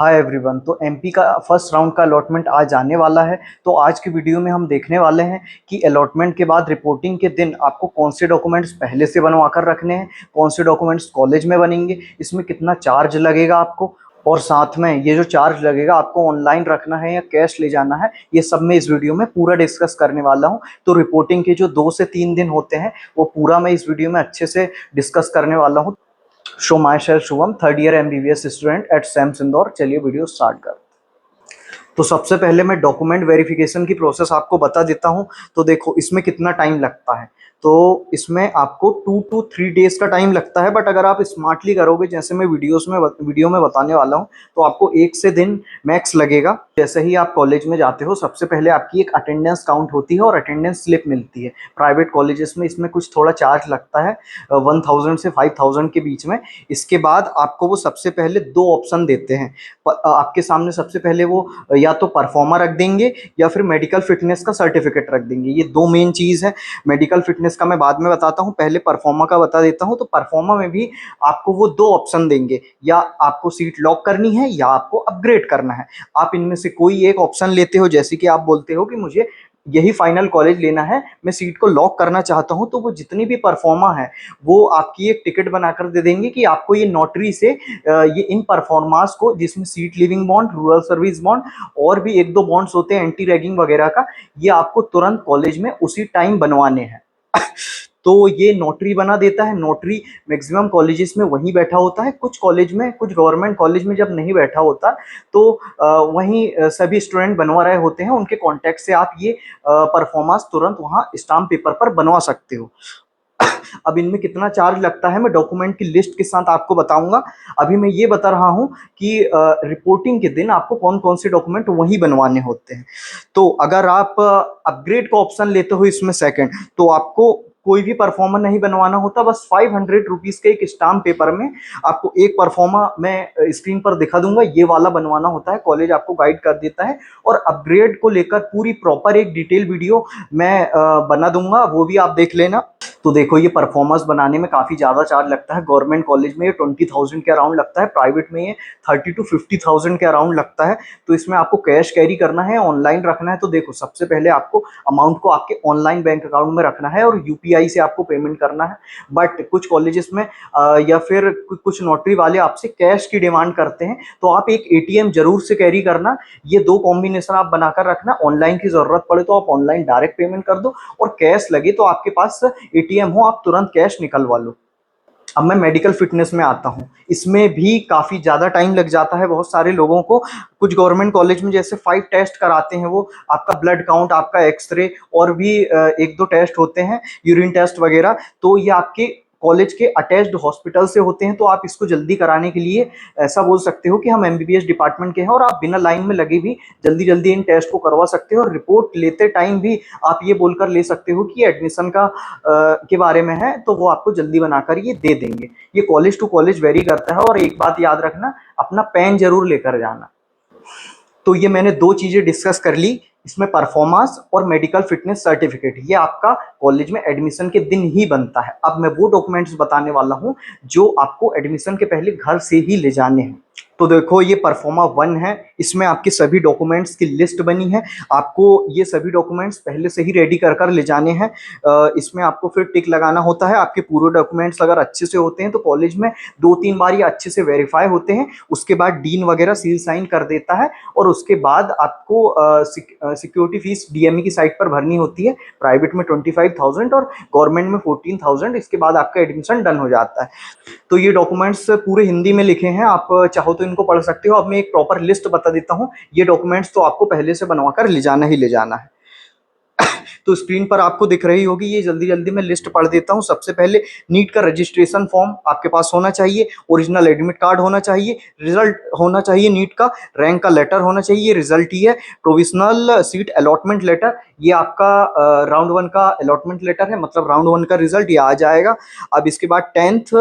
Hi everyone. तो MP का first round का अलॉटमेंट आज आने वाला है। तो आज की वीडियो में हम देखने वाले हैं कि अलॉटमेंट के बाद रिपोर्टिंग के दिन आपको कौन से डॉक्यूमेंट्स पहले से बनवा कर रखने हैं, कौन से डॉक्यूमेंट्स कॉलेज में बनेंगे, इसमें कितना चार्ज लगेगा आपको, और साथ में ये जो चार्ज लगेगा आपको ऑनलाइन रखना है या कैश ले जाना है, ये सब मैं इस वीडियो में पूरा डिस्कस करने वाला हूँ। तो रिपोर्टिंग के जो 2 से 3 दिन होते हैं वो पूरा मैं इस वीडियो में अच्छे से डिस्कस करने वाला हूँ। So myself Shubham, third year MBBS student at SAIMS Indore. चलिए वीडियो स्टार्ट कर। तो सबसे पहले मैं डॉक्यूमेंट वेरिफिकेशन की प्रोसेस आपको बता देता हूं। तो देखो इसमें कितना टाइम लगता है। तो इसमें आपको 2 to 3 डेज का टाइम लगता है, बट अगर आप स्मार्टली करोगे जैसे मैं वीडियो में बताने वाला हूं, तो आपको 1 से दिन मैक्स लगेगा। जैसे ही आप कॉलेज में जाते हो सबसे पहले आपकी एक अटेंडेंस काउंट होती है और अटेंडेंस स्लिप मिलती है। प्राइवेट कॉलेजेस में इसमें कुछ थोड़ा चार्ज लगता है 1000 से 5000 के बीच में। इसके बाद आपको वो सबसे पहले 2 ऑप्शन देते हैं। आपके सामने सबसे पहले वो या तो परफॉर्मा रख देंगे या फिर मेडिकल फिटनेस का सर्टिफिकेट रख देंगे। ये 2 मेन चीज़ है। मेडिकल फिटनेस का मैं बाद में बताता हूँ, पहले परफॉर्मा का बता देता हूँ। तो परफॉर्मा में भी आपको वो 2 ऑप्शन देंगे, या आपको सीट लॉक करनी है या आपको अपग्रेड करना है। आप इनमें से कोई एक ऑप्शन लेते हो, जैसे कि आप बोलते हो कि मुझे यही फाइनल कॉलेज लेना है, मैं सीट को लॉक करना चाहता हूं, तो वो जितनी भी परफॉर्मा है वो आपकी एक टिकट बनाकर दे देंगे कि आपको ये नोटरी से ये इन परफॉर्मास को, जिसमें seat living bond, rural service bond और भी 1-2 बॉन्ड्स होते हैं एंटी रैगिंग वगैरह का, ये आपको तुरंत कॉलेज में उसी टाइम बनवाने हैं। तो ये नोटरी बना देता है। नोटरी मैक्सिमम कॉलेजेस में वहीं बैठा होता है, कुछ कॉलेज में, कुछ गवर्नमेंट कॉलेज में जब नहीं बैठा होता तो वहीं सभी स्टूडेंट बनवा रहे होते हैं, उनके कॉन्टैक्ट से आप ये परफॉर्मेंस तुरंत वहाँ स्टाम्प पेपर पर बनवा सकते हो। अब इनमें कितना चार्ज लगता है मैं डॉक्यूमेंट की लिस्ट के साथ आपको बताऊंगा। अभी मैं ये बता रहा हूं कि रिपोर्टिंग के दिन आपको कौन कौन से डॉक्यूमेंट वही बनवाने होते हैं। तो अगर आप अपग्रेड का ऑप्शन लेते हो इसमें सेकंड, तो आपको कोई भी परफॉर्मा नहीं बनवाना होता। बस 500 रुपीज के एक स्टाम्प पेपर में आपको एक परफॉर्मा मैं स्क्रीन पर दिखा दूंगा, ये वाला बनवाना होता है। कॉलेज आपको गाइड कर देता है, और अपग्रेड को लेकर पूरी प्रॉपर एक डिटेल वीडियो मैं बना दूंगा, वो भी आप देख लेना। तो देखो ये परफॉर्मेंस बनाने में काफ़ी ज़्यादा चार्ज लगता है। गवर्नमेंट कॉलेज में ये 20,000 के अराउंड लगता है, प्राइवेट में ये 30 to 50,000 के अराउंड लगता है। तो इसमें आपको कैश कैरी करना है, ऑनलाइन रखना है। तो देखो सबसे पहले आपको अमाउंट को आपके ऑनलाइन बैंक अकाउंट में रखना है और यूपीआई से आपको पेमेंट करना है। बट कुछ कॉलेजेस में या फिर कुछ नोटरी वाले आपसे कैश की डिमांड करते हैं, तो आप एक एटीएम जरूर से कैरी करना। ये 2 कॉम्बिनेशन आप बनाकर रखना। ऑनलाइन की जरूरत पड़े तो आप ऑनलाइन डायरेक्ट पेमेंट कर दो, और कैश लगे तो आपके पास एटीएम हो, आप तुरंत कैश निकलवा लो। अब मैं मेडिकल फिटनेस में आता हूँ। इसमें भी काफ़ी ज़्यादा टाइम लग जाता है बहुत सारे लोगों को। कुछ गवर्नमेंट कॉलेज में जैसे 5 टेस्ट कराते हैं, वो आपका ब्लड काउंट, आपका एक्सरे, और भी 1-2 टेस्ट होते हैं, यूरिन टेस्ट वगैरह। तो ये आपके कॉलेज के अटैच्ड हॉस्पिटल से होते हैं। तो आप इसको जल्दी कराने के लिए ऐसा बोल सकते हो कि हम एमबीबीएस डिपार्टमेंट के हैं, और आप बिना लाइन में लगे भी जल्दी जल्दी इन टेस्ट को करवा सकते हो। और रिपोर्ट लेते टाइम भी आप ये बोलकर ले सकते हो कि एडमिशन का के बारे में है, तो वो आपको जल्दी बनाकर ये दे देंगे। ये कॉलेज टू कॉलेज वेरी करता है। और एक बात याद रखना, अपना पेन जरूर लेकर जाना। तो ये मैंने 2 चीजें डिस्कस कर ली, इसमें परफॉर्मेंस और मेडिकल फिटनेस सर्टिफिकेट। ये आपका कॉलेज में एडमिशन के दिन ही बनता है। अब मैं वो डॉक्यूमेंट्स बताने वाला हूं जो आपको एडमिशन के पहले घर से ही ले जाने हैं। तो देखो ये परफॉर्मा 1 है, इसमें आपके सभी डॉक्यूमेंट्स की लिस्ट बनी है। आपको ये सभी डॉक्यूमेंट्स पहले से ही रेडी कर ले जाने हैं। इसमें आपको फिर टिक लगाना होता है। आपके पूरे डॉक्यूमेंट्स अगर अच्छे से होते हैं तो कॉलेज में 2-3 बार ये अच्छे से वेरीफाई होते हैं। उसके बाद डीन वगैरह सील साइन कर देता है, और उसके बाद आपको सिक्योरिटी फीस डीएमई की साइट पर भरनी होती है। प्राइवेट में 25,000 और गवर्नमेंट में 14,000। इसके बाद आपका एडमिशन डन हो जाता है। तो ये डॉक्यूमेंट्स पूरे हिंदी में लिखे हैं, आप चाहो तो इनको पढ़ सकते हो। अब मैं एक प्रॉपर लिस्ट बता देता हूँ। ये डॉक्यूमेंट्स तो आपको पहले से बनवाकर ले जाना ही ले जाना है। तो स्क्रीन पर आपको दिख रही होगी, ये जल्दी जल्दी मैं लिस्ट पढ़ देता हूँ। सबसे पहले नीट का रजिस्ट्रेशन फॉर्म आपके पास होना चाहिए, ओरिजिनल एडमिट कार्ड होना चाहिए, रिजल्ट होना चाहिए नीट का, रैंक का लेटर होना चाहिए, रिजल्ट ही है, प्रोविजनल सीट अलॉटमेंट लेटर, ये आपका राउंड 1 का अलॉटमेंट लेटर है, मतलब राउंड 1 का रिजल्ट ये आ जाएगा। अब इसके बाद 10th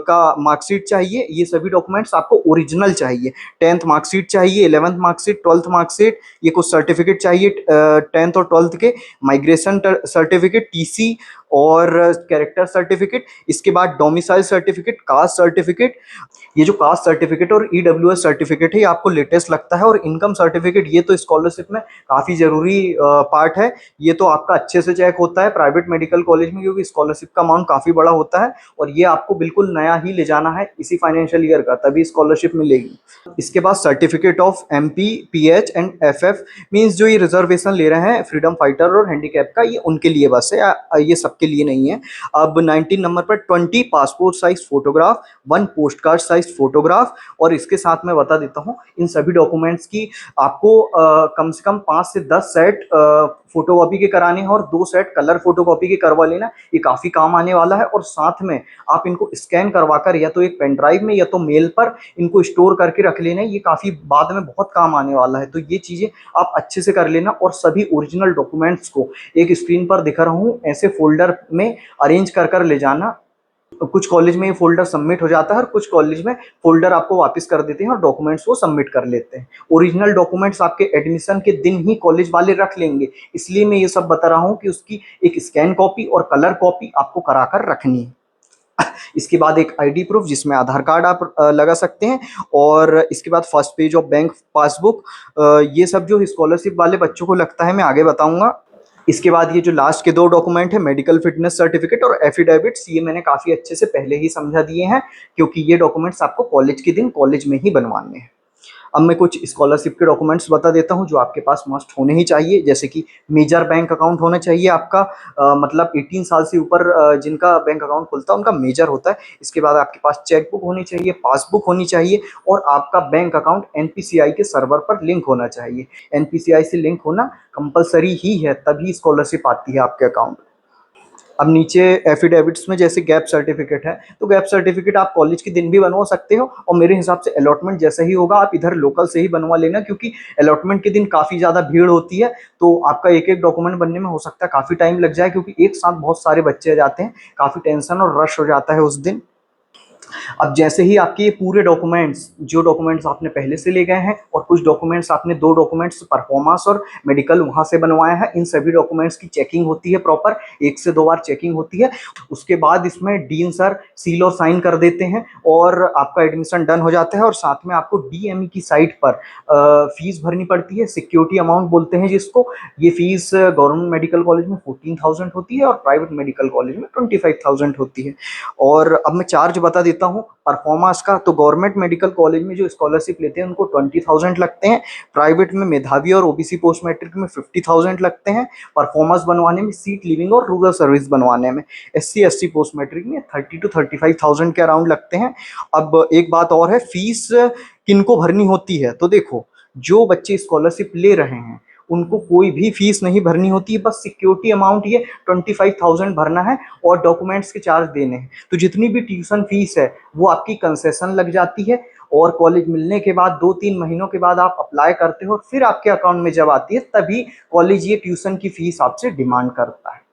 का मार्कशीट चाहिए। ये सभी डॉक्यूमेंट्स आपको ओरिजिनल चाहिए। 10th मार्कशीट चाहिए, 11th मार्कशीट, 12th मार्कशीट, ये कुछ सर्टिफिकेट चाहिए 10th और 12th के, माइग्रेशन सर्टिफिकेट, टीसी, और कैरेक्टर सर्टिफिकेट, इसके बाद डोमिसाइल सर्टिफिकेट, कास्ट सर्टिफिकेट। ये जो कास्ट सर्टिफिकेट और ईडब्ल्यूएस सर्टिफिकेट है ये आपको लेटेस्ट लगता है, और इनकम सर्टिफिकेट ये तो स्कॉलरशिप में काफ़ी ज़रूरी पार्ट है। ये तो आपका अच्छे से चेक होता है प्राइवेट मेडिकल कॉलेज में, क्योंकि स्कॉलरशिप का अमाउंट काफ़ी बड़ा होता है, और ये आपको बिल्कुल नया ही ले जाना है इसी फाइनेंशियल ईयर का, तभी स्कॉलरशिप मिलेगी। इसके बाद certificate of MP, PH and FF, means जो ये रिजर्वेशन ले रहे हैं फ्रीडम फाइटर और हैंडीकैप का, ये उनके लिए बस है, ये सबके लिए नहीं है। अब 19 नंबर पर 20 passport size photograph, 1 post card size photograph, और इसके साथ मैं बता देता हूँ इन सभी डॉक्यूमेंट्स की आपको कम से कम 5 से 10 सेट फोटोकॉपी के कराने हैं, और 2 सेट कलर फोटोकॉपी के करवा लेना, ये काफ़ी काम आने वाला है। और साथ में आप इनको स्कैन करवाकर या तो एक पेन ड्राइव में या तो मेल पर इनको स्टोर करके रख लेना, ये काफ़ी बाद में बहुत काम आने वाला है, तो ये चीज़ें आप अच्छे से कर लेना। और सभी ओरिजिनल डॉक्यूमेंट्स को एक स्क्रीन पर दिखा रहा हूँ ऐसे फोल्डर में अरेंज कर कर ले जाना। कुछ कॉलेज में ये फोल्डर सबमिट हो जाता है और कुछ कॉलेज में फोल्डर आपको वापस कर देते हैं और डॉक्यूमेंट्स वो सबमिट कर लेते हैं। ओरिजिनल डॉक्यूमेंट्स आपके एडमिशन के दिन ही कॉलेज वाले रख लेंगे, इसलिए मैं ये सब बता रहा हूँ कि उसकी एक स्कैन कॉपी और कलर कॉपी आपको करा कर रखनी है। इसके बाद एक आईडी प्रूफ जिसमें आधार कार्ड आप लगा सकते हैं, और इसके बाद first page of bank passbook. ये सब जो स्कॉलरशिप वाले बच्चों को लगता है मैं आगे बताऊंगा। इसके बाद ये जो लास्ट के 2 डॉक्यूमेंट है, मेडिकल फिटनेस सर्टिफिकेट और एफिडेविट्स, ये मैंने काफ़ी अच्छे से पहले ही समझा दिए हैं, क्योंकि ये डॉक्यूमेंट्स आपको कॉलेज के दिन कॉलेज में ही बनवाने हैं। अब मैं कुछ स्कॉलरशिप के डॉक्यूमेंट्स बता देता हूँ जो आपके पास मस्ट होने ही चाहिए, जैसे कि मेजर बैंक अकाउंट होना चाहिए आपका, मतलब 18 साल से ऊपर जिनका बैंक अकाउंट खुलता है उनका मेजर होता है। इसके बाद आपके पास चेकबुक होनी चाहिए, पासबुक होनी चाहिए, और आपका बैंक अकाउंट एनपीसीआई के सर्वर पर लिंक होना चाहिए। एनपीसीआई से लिंक होना कंपलसरी ही है, तभी स्कॉलरशिप आती है आपके अकाउंट। अब नीचे एफिडेविट्स में जैसे गैप सर्टिफिकेट है, तो गैप सर्टिफिकेट आप कॉलेज के दिन भी बनवा सकते हो, और मेरे हिसाब से अलॉटमेंट जैसा ही होगा आप इधर लोकल से ही बनवा लेना, क्योंकि अलॉटमेंट के दिन काफ़ी ज़्यादा भीड़ होती है, तो आपका एक एक डॉक्यूमेंट बनने में हो सकता है काफ़ी टाइम लग जाए, क्योंकि एक साथ बहुत सारे बच्चे आ जाते हैं, काफ़ी टेंशन और रश हो जाता है उस दिन। अब जैसे ही आपके ये पूरे डॉक्यूमेंट्स, जो डॉक्यूमेंट्स आपने पहले से ले गए हैं और कुछ डॉक्यूमेंट्स आपने 2 डॉक्यूमेंट्स परफॉर्मेंस और मेडिकल वहाँ से बनवाया है, इन सभी डॉक्यूमेंट्स की चेकिंग होती है प्रॉपर, 1 से 2 बार चेकिंग होती है। उसके बाद इसमें डीन सर सील और साइन कर देते हैं और आपका एडमिशन डन हो जाता है। और साथ में आपको डीएमई की साइट पर फीस भरनी पड़ती है, सिक्योरिटी अमाउंट बोलते हैं जिसको। ये फीस गवर्नमेंट मेडिकल कॉलेज में 14,000 होती है और प्राइवेट मेडिकल कॉलेज में 25,000 होती है। और अब मैं चार्ज बता देता हूँ परफॉर्मेंस का। तो गवर्नमेंट मेडिकल कॉलेज में जो स्कॉलरशिप लेते हैं उनको 20,000 लगते हैं, प्राइवेट में मेधावी और ओबीसी पोस्ट मैट्रिक में 50,000 लगते हैं, परफॉर्मेंस बनवाने में, सीट लिविंग और रूरल सर्विस बनवाने में, एससी एसटी पोस्ट मैट्रिक में 30 to 35,000 के अराउंड लगते हैं। अब एक बात और है, फीस किनको भरनी होती है, तो देखो जो बच्चे स्कॉलरशिप ले रहे हैं उनको कोई भी फीस नहीं भरनी होती है, बस सिक्योरिटी अमाउंट ये 25,000 भरना है और डॉक्यूमेंट्स के चार्ज देने हैं। तो जितनी भी ट्यूशन फीस है वो आपकी कंसेशन लग जाती है, और कॉलेज मिलने के बाद 2-3 महीनों के बाद आप अप्लाई करते हो, फिर आपके अकाउंट में जब आती है तभी कॉलेज ये ट्यूशन की फीस आपसे डिमांड करता है।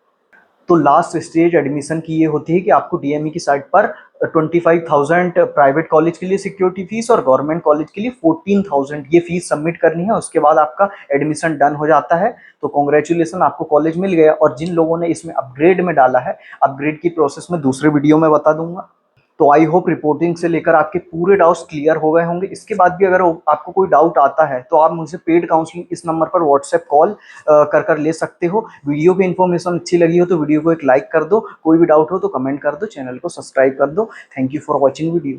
तो लास्ट स्टेज एडमिशन की ये होती है कि आपको डीएमई की साइट पर 25,000 प्राइवेट कॉलेज के लिए सिक्योरिटी फीस और गवर्नमेंट कॉलेज के लिए 14,000 ये फीस सबमिट करनी है। उसके बाद आपका एडमिशन डन हो जाता है। तो कॉन्ग्रेचुलेसन, आपको कॉलेज मिल गया। और जिन लोगों ने इसमें अपग्रेड में डाला है, अपग्रेड की प्रोसेस में दूसरे वीडियो में बता दूंगा। तो आई होप रिपोर्टिंग से लेकर आपके पूरे डाउट्स क्लियर हो गए होंगे। इसके बाद भी अगर आपको कोई डाउट आता है तो आप मुझसे पेड काउंसलिंग इस नंबर पर व्हाट्सएप कॉल कर ले सकते हो। वीडियो की इन्फॉर्मेशन अच्छी लगी हो तो वीडियो को एक लाइक कर दो, कोई भी डाउट हो तो कमेंट कर दो, चैनल को सब्सक्राइब कर दो। Thank you for watching video.